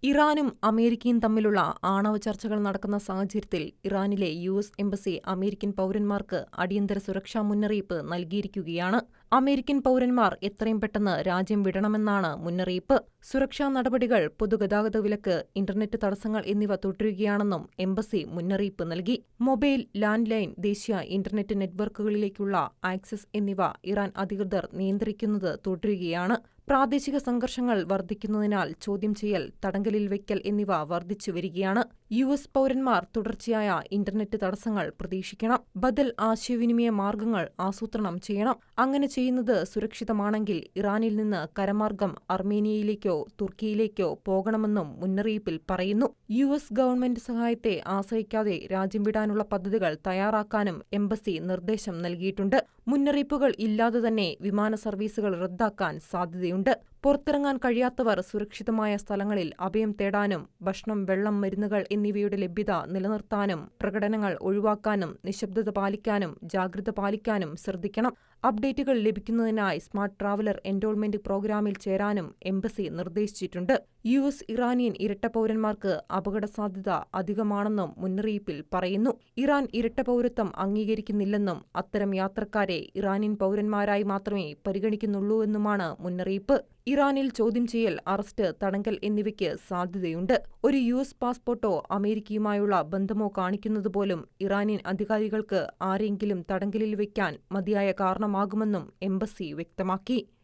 ഇറാനും അമേരിക്കയും തമ്മിലുള്ള ആണവ ചർച്ചകൾ നടക്കുന്ന സാഹചര്യത്തിൽ ഇറാനിലെ യു.എസ്. എംബസി അമേരിക്കൻ പൗരന്മാർക്ക് അടിയന്തര സുരക്ഷാ മുന്നറിയിപ്പ് നൽകിയിരിക്കുകയാണ്. അമേരിക്കൻ പൗരന്മാർ എത്രയും പെട്ടെന്ന് രാജ്യം വിടണമെന്നാണ് മുന്നറിയിപ്പ്. സുരക്ഷാ നടപടികൾ, പൊതുഗതാഗത വിലക്ക്, ഇന്റർനെറ്റ് തടസ്സങ്ങൾ എന്നിവ തുടരുകയാണെന്നും എംബസി മുന്നറിയിപ്പ് നൽകി. മൊബൈൽ, ലാൻഡ് ലൈൻ, ദേശീയ ഇന്റർനെറ്റ് നെറ്റ്വർക്കുകളിലേക്കുള്ള ആക്സസ് എന്നിവ ഇറാൻ അധികൃതർ നിയന്ത്രിക്കുന്നത് തുടരുകയാണ്. പ്രാദേശിക സംഘർഷങ്ങൾ വർദ്ധിക്കുന്നതിനാൽ ചോദ്യം ചെയ്യൽ, തടങ്കലിൽ വയ്ക്കൽ എന്നിവ വർദ്ധിച്ചുവരികയാണ്. യു.എസ്. പൗരന്മാർ തുടർച്ചയായ ഇന്റർനെറ്റ് തടസ്സങ്ങൾ പ്രതീക്ഷിക്കണം. ബദൽ ആശയവിനിമയ മാർഗങ്ങൾ ആസൂത്രണം ചെയ്യണം. അങ്ങനെ ചെയ്യുന്നത് സുരക്ഷിതമാണെങ്കിൽ ഇറാനിൽ നിന്ന് കരമാർഗം അർമേനിയയിലേക്കോ തുർക്കിയിലേക്കോ പോകണമെന്നും മുന്നറിയിപ്പിൽ പറയുന്നു. യു.എസ്. ഗവൺമെന്റ് സഹായത്തെ ആശ്രയിക്കാതെ രാജ്യം വിടാനുള്ള പദ്ധതികൾ തയ്യാറാക്കാനും എംബസി നിർദ്ദേശം നൽകിയിട്ടുണ്ട്. മുന്നറിയിപ്പുകൾ ഇല്ലാതെ തന്നെ വിമാന സർവീസുകൾ റദ്ദാക്കാൻ സാധ്യതയുണ്ട്. പുറത്തിറങ്ങാൻ കഴിയാത്തവർ സുരക്ഷിതമായ സ്ഥലങ്ങളിൽ അഭയം തേടാനും ഭക്ഷണം, വെള്ളം, മരുന്നുകൾ എന്നിവയുടെ ലഭ്യത നിലനിർത്താനും പ്രകടനങ്ങൾ ഒഴിവാക്കാനും നിശബ്ദത പാലിക്കാനും ജാഗ്രത പാലിക്കാനും ശ്രദ്ധിക്കണം. അപ്ഡേറ്റുകൾ ലഭിക്കുന്നതിനായി സ്മാർട്ട് ട്രാവലർ എൻറോൾമെന്റ് പ്രോഗ്രാമിൽ ചേരാനും എംബസി നിർദ്ദേശിച്ചിട്ടുണ്ട്. യു.എസ്. ഇറാനിയൻ ഇരട്ട പൗരന്മാർക്ക് അപകടസാധ്യത അധികമാണെന്നും മുന്നറിയിപ്പിൽ പറയുന്നു. ഇറാൻ ഇരട്ട പൗരത്വം അംഗീകരിക്കുന്നില്ലെന്നും അത്തരം യാത്രക്കാരെ ഇറാനിയൻ പൗരന്മാരായി മാത്രമേ പരിഗണിക്കുന്നുള്ളൂവെന്നുമാണ് മുന്നറിയിപ്പ്. ഇറാനിൽ ചോദ്യം ചെയ്യൽ, അറസ്റ്റ്, തടങ്കൽ എന്നിവയ്ക്ക് സാധ്യതയുണ്ട്. ഒരു യു.എസ്. പാസ്പോർട്ടോ അമേരിക്കയുമായുള്ള ബന്ധമോ കാണിക്കുന്നതുപോലും ഇറാനിയൻ അധികാരികൾക്ക് ആരെയെങ്കിലും തടങ്കലിൽ വയ്ക്കാൻ മതിയായ കാരണമാകുമെന്നും എംബസി വ്യക്തമാക്കി.